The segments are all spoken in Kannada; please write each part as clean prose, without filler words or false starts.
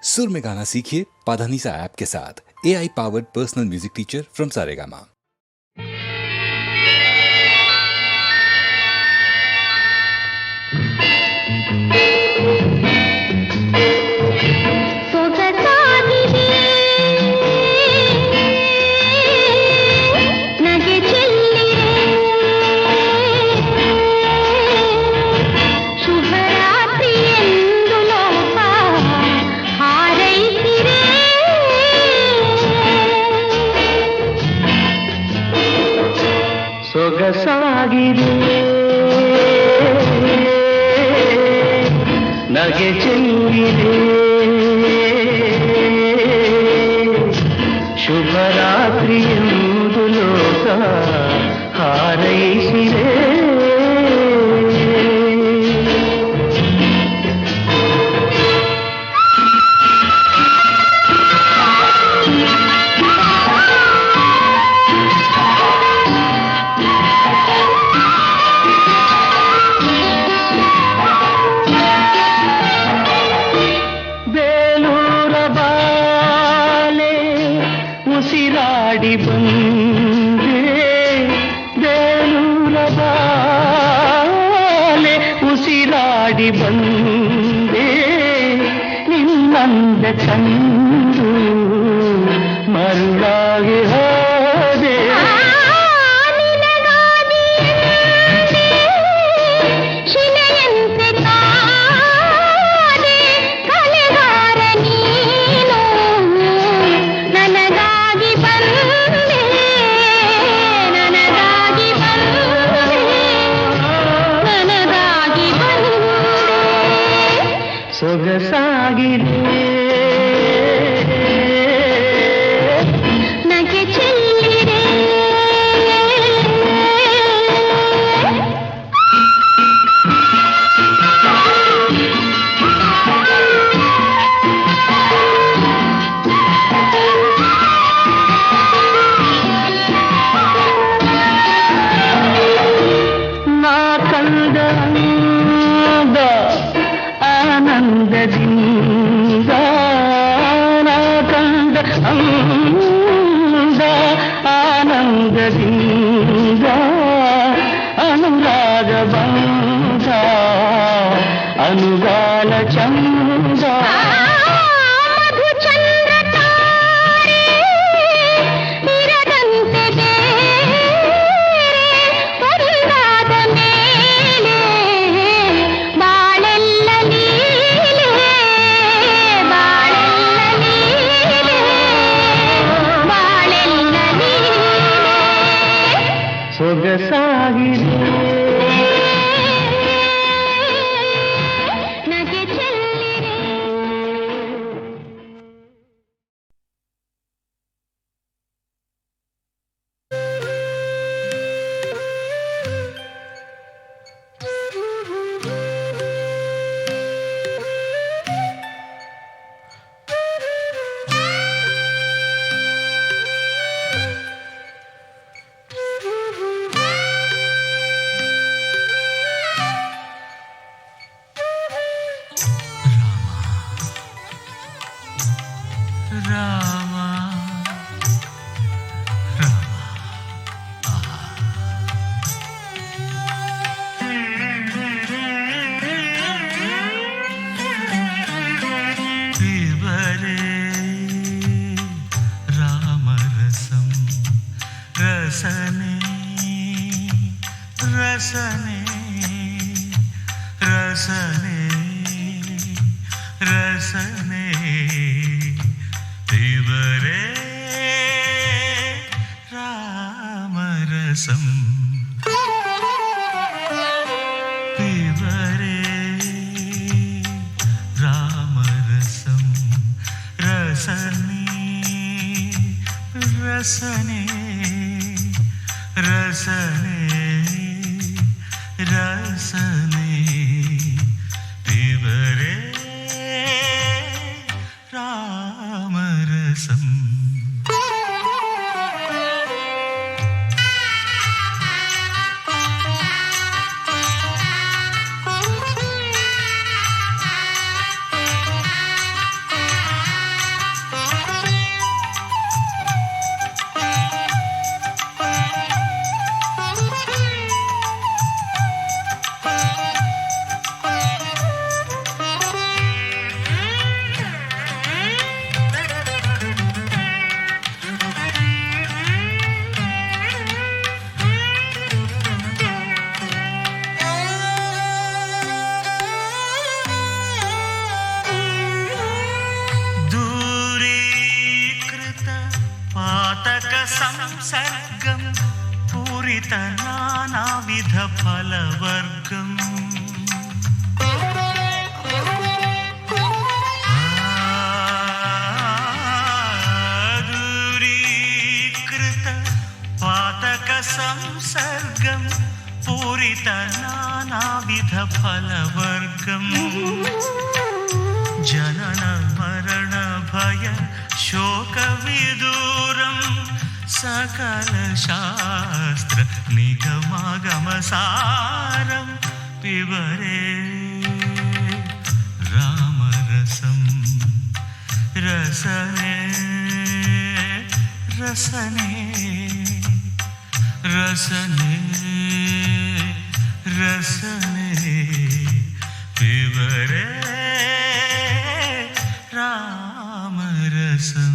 सुर में गाना सीखिए पाधानीसा ऐप के साथ। AI powered personal music teacher from Saregama. ಸೊಗಸಾಗಿದೆ ನಗೆ ಚೆಲ್ಲಿದೆ ಶುಭರಾತ್ರಿ ಎಂದು ಲೋಕ ಹಾರೈಸಿದೆ ಉಸಿರಾಡಿ ಬಂದೆ ಬೇಲೂರ ಬಾಲೆ ಉಸಿರಾಡಿ ಬಂದೆ ನಿನ್ನಂದ ಕಂಡು ಮರುಳಾಗಿ ಹೋದೆ ಸೊಗಸಾಗಿದೆ ನಗೆ ಚೆಲ್ಲಿದೆ ನಾ ಕಂದ ಆನಂದದಿಂದ ನಾ ಕಂಡ ಅಂದ ಆನಂದದಿಂದ ಅನುರಾಗ ಬಂದ ಅನುಗಾಲ ಚಂದ ಸೊಗಸಾಗಿದೆ ನಗೆ ಚೆಲ್ಲಿದೆ ರಾಮ ದೇವರೇ ರಾಮರಸಂ ರಸನೆ ರಸನೆ ರಸನೆ ರಸನೆ ದೇವರೇ ರಾಮರಸಂ ದೇವರೇ ರಾಮರಸಂ ರಸನೆ ರಸನೆ ರಸನೆ ರಸನೆ ದೇವರೇ ರಾಮರಸಂ संसर्गं पूरित नानाविध फलवर्गम् दूरीकृत पातक संसर्गं पूरित नानाविध फलवर्गम् जनन मरण भय शोक विदूरं सकल शास्त्र निगमागम सारं पिबरे रामरसं रसने रसने रसने रसने पिबरे रामरसं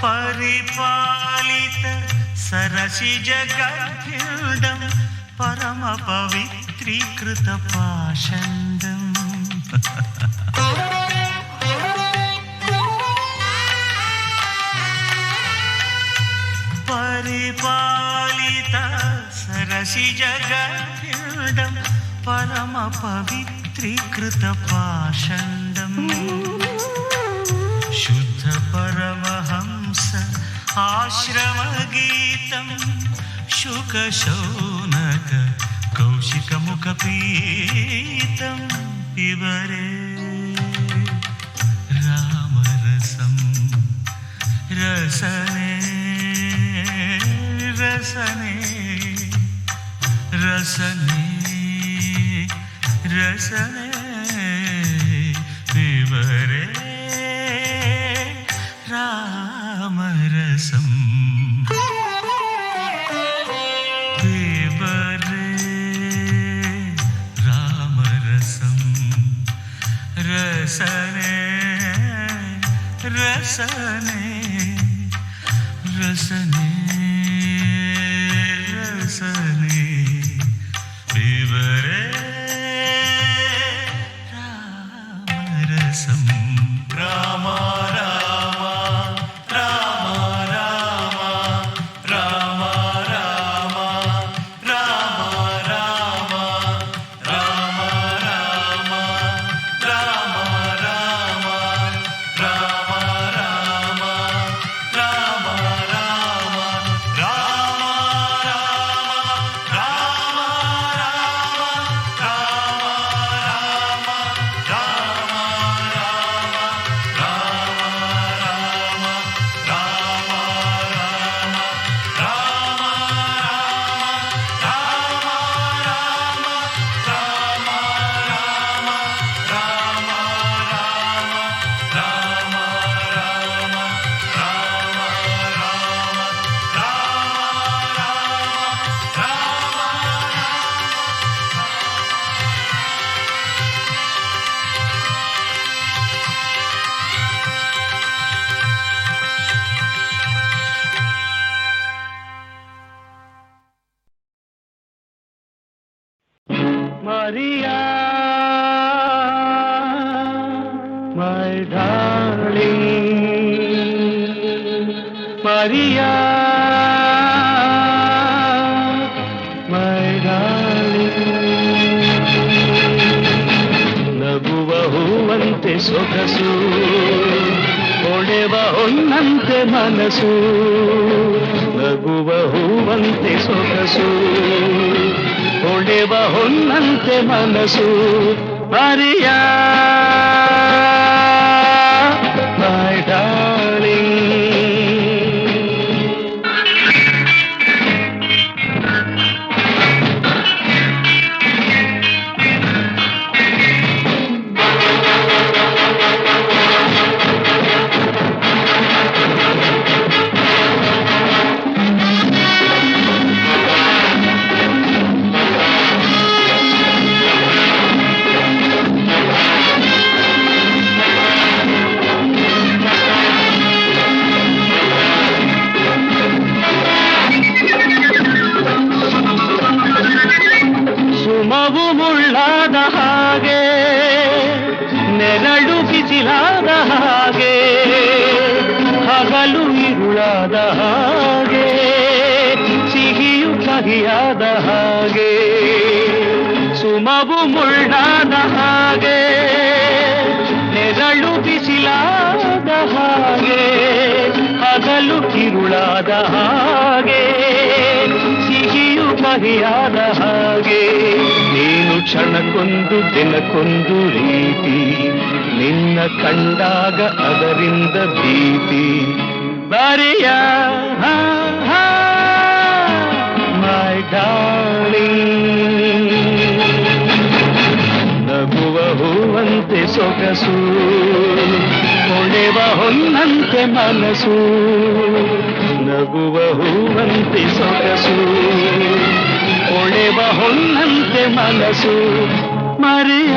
परिपालित सरसिज गर्भिण्डं परम पवित्रीकृत पाषण्डम् परिपालित सरसिज गर्भिण्डं परम पवित्रीकृत पाषण्डम् शुद्ध Paramhans आश्रमगीतं शुकशौनक कौशिकमुखपीतं पिबरे रामरसं रसने रसने रसने रसने पिबरे रामरसं पिबरे रामरसं रसने रसने रसने रसने पिबरे रामरसं Ram Maria, my darling, Maria, my darling. ನಗುವ ಹೂವಂತೆ ಸೊಗಸು, ಹೊಳೆವ ಹೊನ್ನಂತೆ ಮನಸ್ಸು. ನಗುವ ಹೂವಂತೆ ಸೊಗಸು, ಹೊಳೆವ ಹೊನ್ನಂತೆ ಮನಸ್ಸು. Maria my darling. ಹಾಗೆ ನೆರಳು ಬಿಸಿಲಾದ ಹಾಗೆ ಹಗಲು ಇರುಳಾದ ಹಾಗೆ ಸಿಹಿಯು ಕಹಿಯಾದ ಹಾಗೆ ಸುಮವು ಮುಳ್ಳಾದ ಹಾಗೆ ನೆರಳು ಬಿಸಿಲಾದ ಹಾಗೆ ಹಗಲು ಕಿರುಳಾದ ಹಾಗೆ ಸಿಹಿಯು ಕಹಿಯಾದ ಹಾಗೆ ನೀನು ಕ್ಷಣಕ್ಕೊಂದು ದಿನಕ್ಕೊಂದು ರೀತಿ ನಿನ್ನ ಕಂಡಾಗ ಅದರಿಂದ ಭೀತಿ ಬರೆಯ ಮೈ ಡಾರ್ಲಿಂಗ್ ನಗುವ ಹೂವಂತೆ ಸೊಗಸು ಹೊಳೆವ ಹೊನ್ನಂತೆ ಮನಸ್ಸು ನಗುವ ಹೂವಂತೆ ಸೊಗಸು ಹೊಳೆವ ಹೊನ್ನಂತೆ ಮನಸ್ಸು ಮರೆಯ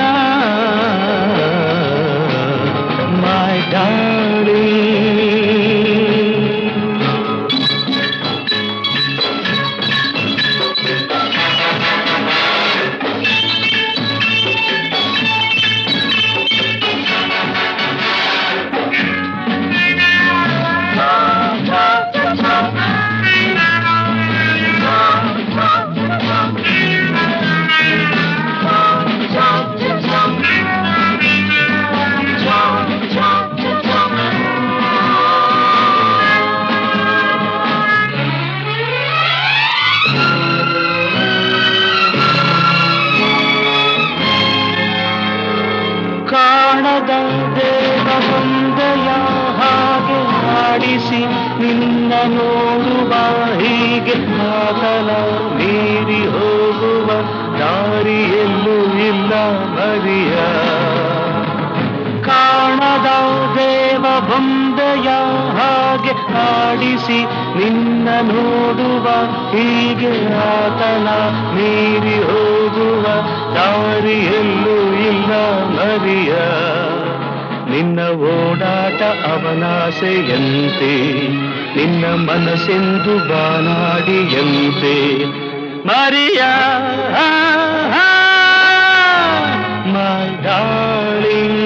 ಮೈ ಡಾರ್ಲಿಂಗ್ ಕಾಣದ ದೇವ ಬಂದೆಯ ಹಾಗೆ ಆಡಿಸಿ ನಿನ್ನ ನೋಡುವ ಹೀಗೆ ಕಾತಲ ಮೀರಿ ಹೋಗುವ ದಾರಿಯಲ್ಲೂ ಇಲ್ಲ ಮರಿಯ ಕಾಣದ ದೇವ ಬಂದೆಯ ಹಾಗೆ ಆಡಿಸಿ ನಿನ್ನ ನೋಡುವ ಹೀಗೆ ಆತನ ಮೀರಿ ಹೋಗುವ ದಾರಿಯಲ್ಲೂ ಇಲ್ಲ ಮರಿಯ ನಿನ್ನ ಓಡಾಟ ಅವನಾಸೆಯಂತೆ ನಿನ್ನ ಮನಸ್ಸೆಂದು ಬಾನಾಡಿಯಂತೆ ಮರಿಯ ಮೈ ಡಾರ್ಲಿಂಗ್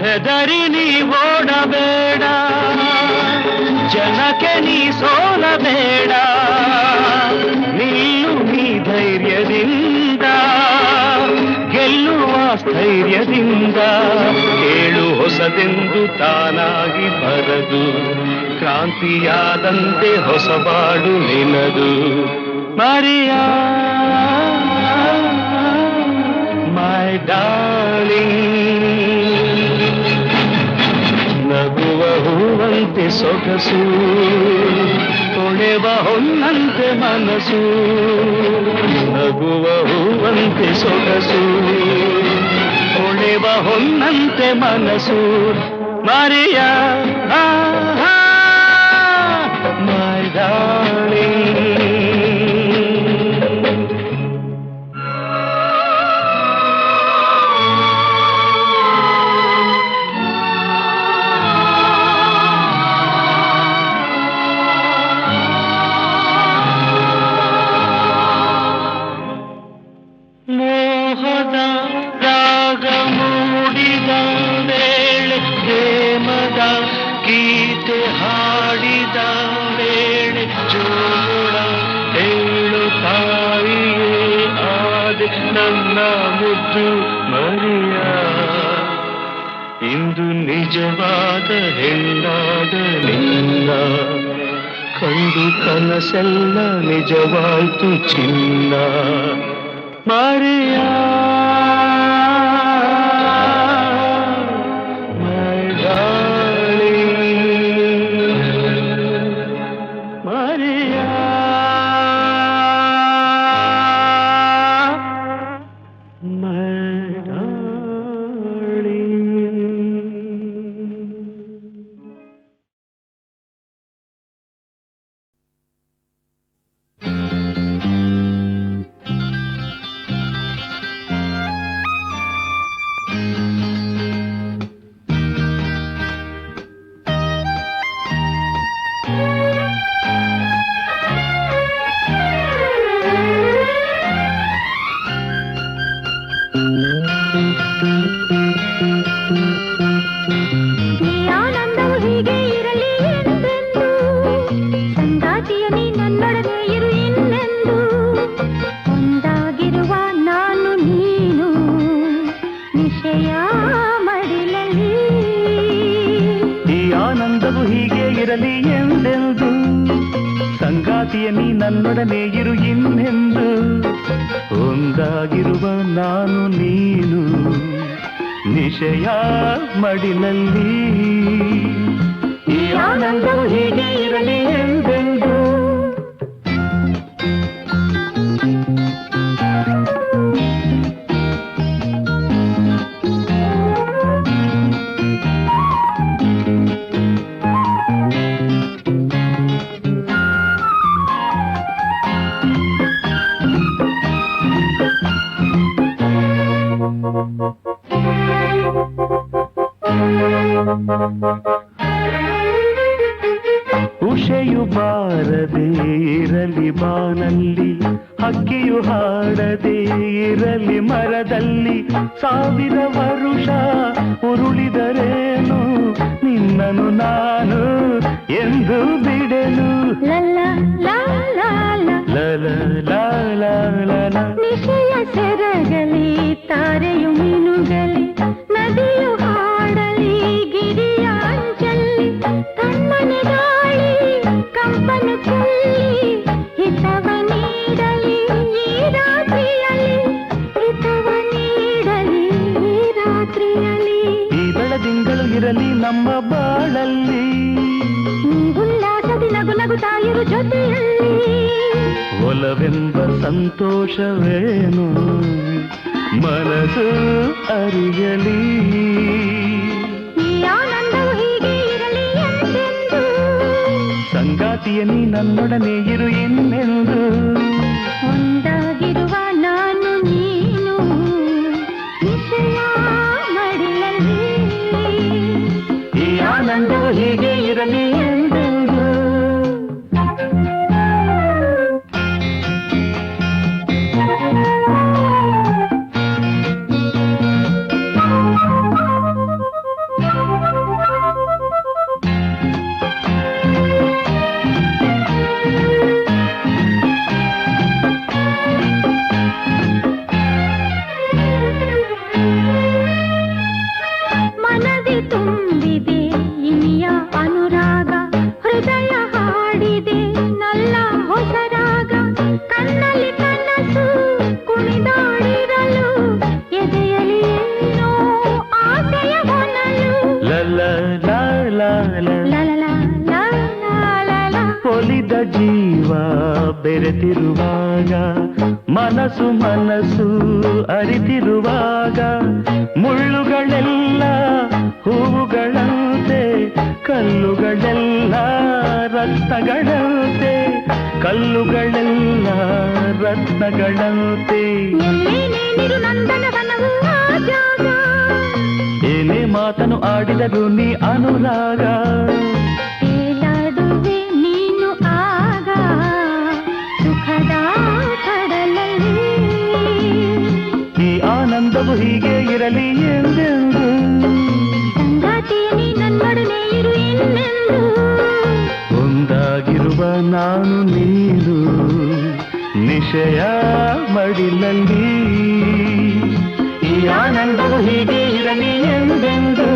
ಹೆದರಿ ನೀ ಓಡಬೇಡ ಜನಕ್ಕೆ ನೀ ಸೋಲಬೇಡ ನಿಲ್ಲು ನೀ ಧೈರ್ಯದಿಂದ ಗೆಲ್ಲುವ ಸ್ಥೈರ್ಯದಿಂದ ಕೇಳು ಹೊಸದೆಂದು ತಾನಾಗಿ ಬರದು ಕ್ರಾಂತಿಯಾದಂತೆ ಹೊಸಬಾಡು ನಿನದು ಮರಿಯ ಮೈ ಡಾರ್ಲಿಂಗ್ ನಗುವ ಹೂವಂತೆ ಸೊಗಸು ಹೊಳೆವ ಹೊನ್ನಂತೆ ಮನಸ್ಸು ನಗುವ ಹೂವಂತೆ ಸೊಗಸು ಹೊಳೆವ ಹೊನ್ನಂತೆ ಮನಸ್ಸು ಮರಿಯ ಮೈ ಡಾರ್ಲಿಂಗ್ ಮೋಹದ ರಾಗ ಮೂಡಿದ ವೇಳೆ ಪ್ರೇಮದ ಗೀತೆ ಹಾಡಿದ ವೇಳೆ ಜೋಳ ಹೇಳು ತಾಯಿಯೇ ಆದೆ ನನ್ನ ಮುದ್ದು ಮರಿಯ ಇಂದು ನಿಜವಾದ ಹೆಣ್ಣಾದ ನಿನ್ನ ಕಂಡು ಕನಸೆಲ್ಲ ನಿಜವಾಯ್ತು ಚಿನ್ನ ಮರಿಯ ಮೈ ಡಾರ್ಲಿಂಗ್ ಮರಿಯ ಇರಲಿ ಎಂದೆಂದು ಸಂಗಾತಿಯ ನೀ ನನ್ನೊಡನೆ ಇರು ಇನ್ನೆಂದು ಒಂದಾಗಿರುವ ನಾನು ನೀನು ನಿಶಯ ಮಡಿಲಲ್ಲಿ ಈ ಆನಂದವು ಹೀಗೆ ಇರಲಿ ಎಂದೆಂದು ಉಷೆಯು ಬಾರದೆ ಇರಲಿ ಬಾನಲ್ಲಿ ಹಕ್ಕಿಯು ಹಾಡದೆ ಇರಲಿ ಮರದಲ್ಲಿ 1000 ವರುಷ ಉರುಳಿದರೇನು ನಿನ್ನನು ನಾನು ಎಂದು ಬಿಡೆನು ನಿಶಯ ಸೆರಗಲಿ ತಾರೆಯು ಮಿನುಗಲಿ ನದಿಯು ಹಾಡಲಿ ಗಿರಿಯ ಅಂಚಲ್ಲಿ ತಣ್ಣನೆ ಗಾಳಿ ಕಂಪನು ಕೊಲ್ಲಿ ಹಿತವ ನೀಡಲಿ ಈ ರಾತ್ರಿಯಲ್ಲಿ ಹಿತವ ನೀಡಲಿ ಈ ರಾತ್ರಿಯಲ್ಲಿ ಈ ಬೆಳದಿಂಗಳು ಇರಲಿ ನಮ್ಮ ಬಾಳಲ್ಲಿ ಉಲ್ಲಾಸದಿ ನಗು ನಗುತ್ತಾಯಿರು ಜೊತೆಯಲ್ಲಿ ಒಲವೆಂಬ ಸಂತೋಷವೇನು ಮನಸ್ಸು ಅರಿಯಲಿ ಈ ಆನಂದವು ಹೀಗೆ ಇರಲಿ ಎಂದೆಂದು ಸಂಗಾತಿಯ ನೀ ನನ್ನೊಡನೆ ಇರು ಇನ್ನೆಂದು ಒಂದಾಗಿರುವ ನಾನು ನೀನು ನಿಶಯ ಮಡಿಲಲ್ಲಿ ಈ ಆನಂದವು ಹೀಗೆ ಇರಲಿ ಎಂದೆಂದು ಮನದಿ ತುಂಬಿದೆ ಇನಿಯ ಅನುರಾಗ ಹೃದಯ ಹಾಡಿದೆ ನಲ್ಲ ಹೊಸರಾಗ ಕಣ್ಣಲ್ಲಿ ಕನಸು ಕುಣಿದಾಡಿರಲು ಎದೆಯಲ್ಲಿ ಏನೋ ಆಸೆಯ ಹೊನಲು ಒಲಿದ ಜೀವ ಬೆರೆತಿರುವಾಗ ಮನಸ್ಸು ಮನಸ್ಸು ಅರಿತಿರುವಾಗ ಮುಳ್ಳುಗಳೆಲ್ಲ ಹೂವುಗಳಂತೆ ಕಲ್ಲುಗಳೆಲ್ಲ ರತ್ನಗಳಂತೆ ಕಲ್ಲುಗಳೆಲ್ಲ ರತ್ನಗಳಂತೆ ನೀರು ನಂದನವನವು ಆ ಜಾಗ ಏನೇ ಮಾತನು ಆಡಿದರು ನೀ ಅನುರಾಗ ತೇಲಾಡುವೆ ನೀನು ಆಗ ಸುಖದ ಕಡಲಲ್ಲಿ ಈ ಆನಂದವು ಹೀಗೆ ಇರಲಿ ಎಂದೆಂದು ಸಂಗಾತಿ ನೀ ನನ್ನೊಡನೆ ಇರು ಇನ್ನೆಂದು ಒಂದಾಗಿರುವ ನಾನು ನೀನು ನಿಶಯ ಮಡಿಲಲ್ಲಿ ಈ ಆನಂದವು ಹೀಗೆ ಇರಲಿ ಎಂದೆಂದು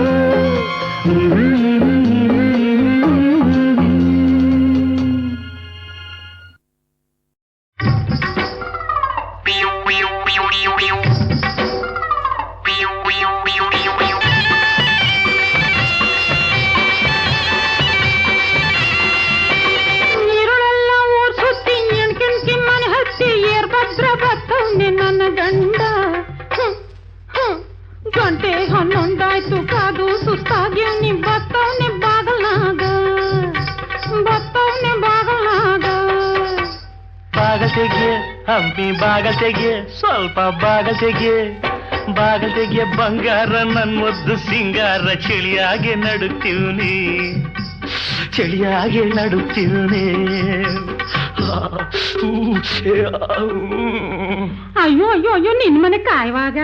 ನೀರುಳೆಲ್ಲ ಊರ್ ಸುತ್ತಿ ಎಣ್ಕೆಣ್ಕಿ ಮನೆ ಹತ್ತಿ ಏರ್ಭದ್ರ ಬತ್ತವ್ನೆ ನನ್ನ ಗಂಡ ಗಂಟೆ 11 ಕಾದು ಸುಸ್ತಾಗಿ ನೀ ಬತ್ತವ್ನೆ ಬಾಗಲ್ನಾಗ ಬಾಗತೆಗೆ ಹಂಪಿ ಬಾಗತೆಗೆ ಸ್ವಲ್ಪ ಬಾಗತೆಗೆ ಬಂಗಾರ ನನ್ ಮುದ್ದು ಸಿಂಗಾರ ಚಳಿಯಾಗೆ ನಡುತ್ತೀವ್ನಿ ಅಯ್ಯೋ ಅಯ್ಯೋ ಅಯ್ಯೋ ನಿನ್ ಮನೆ ಕಾಯುವಾಗ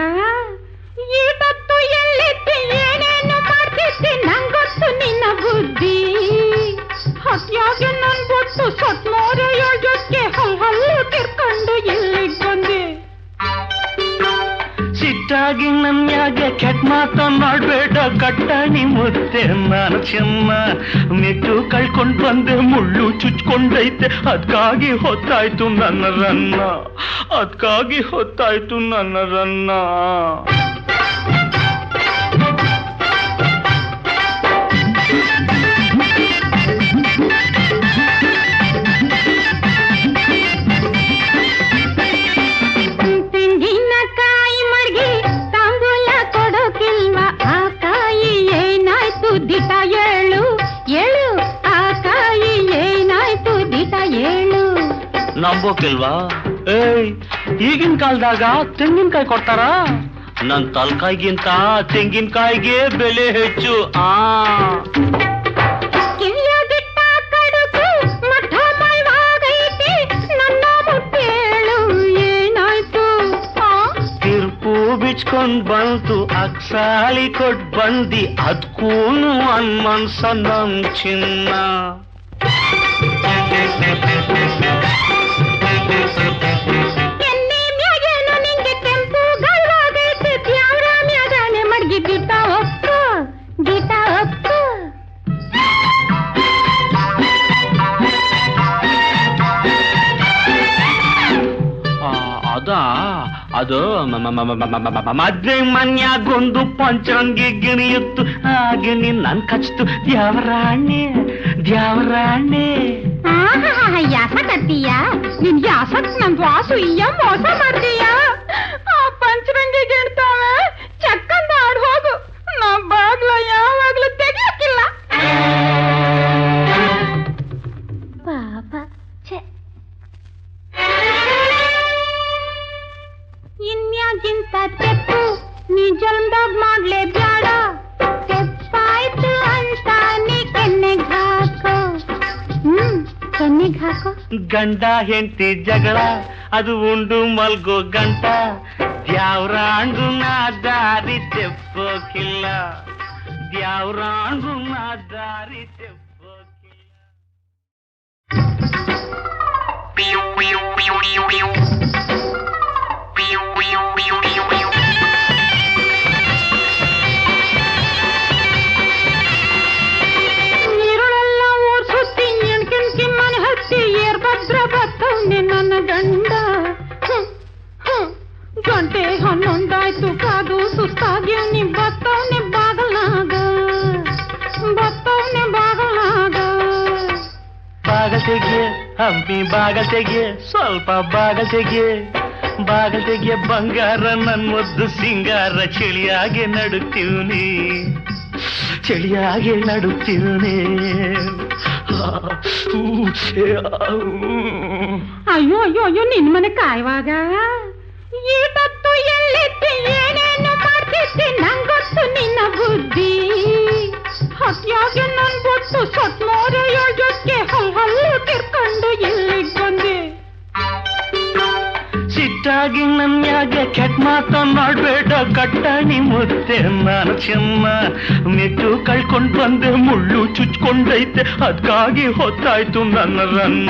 ಈಟತ್ತು ಎಲ್ಲಿದ್ದಿ ಏನೇನು ಮಾಡ್ತಿದ್ದಿ ನಂಗೊತ್ತು ನಿನ್ನ ಬುದ್ಧಿ ಹತ್ಯಾಗೆ ನನ್ ಬಿಟ್ಟು ಸತ್ಮೋರ ಯೋಗಕ್ಕೆ ಹಲ್ಲು ತಿರ್ಕೊಂಡು ಎಲ್ಲಿಗ್ ಬಂದೆ ಸಿಟ್ಟಾಗಿ ನನ್ನ ಮ್ಯಾಗೆ ಕೆಟ್ಟ ಮಾತನಾಡ್ಬೇಡ ಕಟ್ಟಣಿ ಮುತ್ತೆ ನಾನು ಚೆನ್ನ ಮೆಟ್ಟು ಕಳ್ಕೊಂಡ್ ಬಂದೆ ಮುಳ್ಳು ಚುಚ್ಕೊಂಡೈತೆ ಅದ್ಕಾಗಿ ಹೊತ್ತಾಯ್ತು ನನ್ನ ರನ್ನ ಅದ್ಕಾಗಿ ಹೊತ್ತಾಯ್ತು ನನ್ನ ರನ್ನ ನಂಬೋಕಿಲ್ವಾ ಏಯ್ ಈಗಿನ ಕಾಲದಾಗ ತೆಂಗಿನಕಾಯಿ ಕೊಡ್ತಾರ ನನ್ ತಲ್ಕಾಯಿಗಿಂತ ತೆಂಗಿನಕಾಯಿಗೆ ಬೆಲೆ ಹೆಚ್ಚು ತಿರ್ಪು ಬಿಚ್ಕೊಂಡ್ ಬಂತು ಅಕ್ಸಾಲಿ ಕೊಟ್ ಬಂದಿ ಅದ್ಕೂನು ಅನ್ಮನ್ಸ ನಮ್ ಚಿನ್ನ ಅದು ಮದ್ವೆ ಮನ್ಯಾಗೊಂದು ಪಂಚರಂಗಿ ಗಿಣಿಯಿತ್ತು ಹಾಗೆ ನನ್ ಕಚ್ತು ದ್ಯಾವರಾಣೆ ದ್ಯಾವರಾಣೆ ಯಾಸ ಕತ್ತೀಯ ನಿನ್ ಯಾಸಕ್ ನನ್ ವಾಸು ಮೋಸ ಮಾಡ್ತೀಯ ಆ ಪಂಚರಂಗಿ ಗಿಣ್ತಾವೆ ಚಕ್ಕಂದ ಆಡ್ ಹೋಗು ನಾ ಬಾಗ್ಲ ಯಾವಾಗ್ಲೂ ತೆಗಿಯಕ್ಕಿಲ್ಲ ಪಾಪ ಇನ್ಯಾಗಿಂತ ತೆಪ್ಪು ನೀ ಜನ್ಮದಾಗ ಮಾಡ್ಲೇ ಬ್ಯಾಡ ತೆಪ್ಪಾಯ್ತು ಅಂತ ನೀ ಕೆನ್ನೆಗ್ ಹಾಕೋ ಕೆನ್ನೆಗ್ ಹಾಕೋ ಗಂಡ ಹೆಂಡತಿ ಜಗಳ ಅದು ಉಂಡು ಮಲ್ಗೋ ಗಂಟ ದ್ಯಾವ್ರಾಂಡು ನಾ ದಾರಿ ತೆಪ್ಪೋಕಿಲ್ಲ ದ್ಯಾವ್ರಾಂಡು ನಾ ದಾರಿ ತೆಪ್ಪೋಕಿಲ್ಲ ನೀರುಳೆಲ್ಲ ಊರ್ ಸುತ್ತಿ ಎಣ್ಕೆಣ್ಕಿ ಮನೆ ಹತ್ತಿ ಏರ್ಭದ್ರ ಬತ್ತವ್ನೆ ನನ್ನ ಗಂಡ ಗಂಟೆ 11 ಆಯ್ತು ಕಾದು ಸುಸ್ತಾಗಿ ಬತ್ತವ್ನೆ ಬಾಗಲಾಗ ಬಾಗತೆಗೆ ಹಂಪಿ ಬಾಗತೆಗೆ ಸ್ವಲ್ಪ ಬಾಗತೆಗೆ ಬಂಗಾರ ನನ್ ಮುದ್ದು ಸಿಂಗಾರ ಚಳಿಯಾಗೆ ನಡುತ್ತೀವ್ನಿ ಅಯ್ಯೋ ಅಯ್ಯೋ ಅಯ್ಯೋ ನಿನ್ ಮನೆ ಕಾಯುವಾಗ ಈಟತ್ತು ಎಲ್ಲಿತ್ತು ಏನೇನು ಮಾಡ್ತಿದ್ದೆ ನಂಗೊತ್ತು ನಿನ್ನ ಬುದ್ಧಿ ಹತ್ಯಾಗೆ ನನ್ ಗೊತ್ತು ಸತ್ಮೋರ ಯೋಜಕ್ಕೆ ಹಲ್ಲು ತಿರ್ಕೊಂಡು ಇಲ್ಲಿಗ್ ಬಂದೆ ಸಿಟ್ಟಾಗಿ ನನ್ಯಾಗೆ ಕೆಟ್ಟ ಮಾತನಾಡ್ಬೇಡ ಕಟ್ಟಣಿ ಮುತ್ತೆ ನಾನು ಚೆನ್ನ ಮೆಟ್ಟು ಕಳ್ಕೊಂಡ್ ಬಂದೆ ಮುಳ್ಳು ಚುಚ್ಕೊಂಡೈತೆ ಅದ್ಕಾಗಿ ಹೊತ್ತಾಯ್ತು ನನ್ನ ರನ್ನ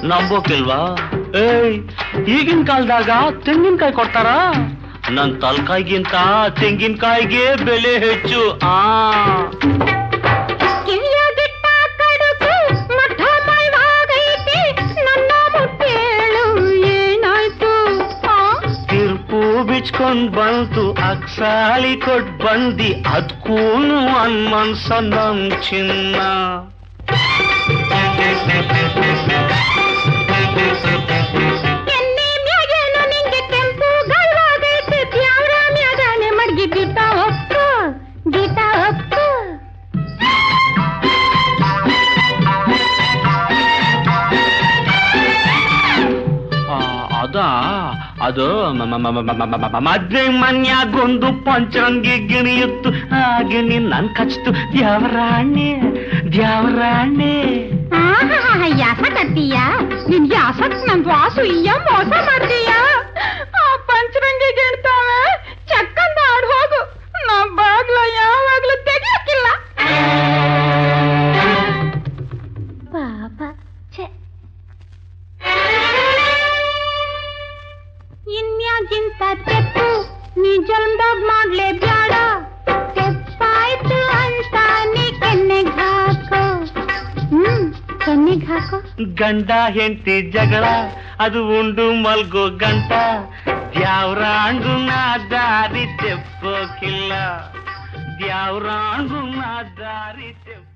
ನಂಬೋಕಿಲ್ವಾ ಏಯ್ ಈಗಿನ ಕಾಲದಾಗ ತೆಂಗಿನಕಾಯಿ ಕೊಡ್ತಾರ ನನ್ ತಲ್ಕಾಯಿಗಿಂತ ತೆಂಗಿನಕಾಯಿಗೆ ಬೆಲೆ ಹೆಚ್ಚು ತಿರ್ಪು ಬಿಚ್ಕೊಂಡ್ ಬಂತು ಅಕ್ಸಾಲಿ ಕೊಟ್ ಬಂದಿ ಅದ್ಕೂನು ಅನ್ಮನ್ಸ ನಮ್ ಚಿನ್ನ ಅದು ಮದ್ವೆ ಮನ್ಯಾಗೊಂದು ಪಂಚರಂಗಿ ಗಿಣಿಯಿತ್ತು. ಆ ಗಿಣಿ ನನ್ ಕಚ್ತು. ದ್ಯಾವರಾಣೆ ಯಾಸ ಕತ್ತೀಯ ನಿನ್ ಯಾಸಕ್ ನನ್ ವಾಸು ಮೋಸ ಮಾಡ್ತೀಯ. ಆ ಪಂಚರಂಗಿ ಗಿಣ್ತಾವೆ ಚಕ್ಕಂದ ಆಡ್ ಹೋಗು. ನಾ ಬಾಗ್ಲ ಯಾವಾಗ್ಲೂ ತೆಗಿಯಕ್ಕಿಲ್ಲ. ಪಾಪ ಇನ್ಯಾಗಿಂತ ತೆಪ್ಪು ನೀ ಜನ್ಮದಾಗ ಮಾಡ್ಲೇ ಬ್ಯಾಡ. ತೆಪ್ಪಾಯ್ತು ಅಂತ ನೀ ಕೆನ್ನೆಗ್ ಹಾಕೋ. ಕೆನ್ನೆಗ್ ಹಾಕೋ. ಗಂಡ ಹೆಂಡತಿ ಜಗಳ ಅದು ಉಂಡು ಮಲ್ಗೋ ಗಂಟ. ದ್ಯಾವ್ರಾಂಡು ನಾ ದಾರಿ ತೆಪ್ಪೋಕಿಲ್ಲ. ದ್ಯಾವ್ರಾಂಡು ನಾ ದಾರಿ ತೆಪ್ಪ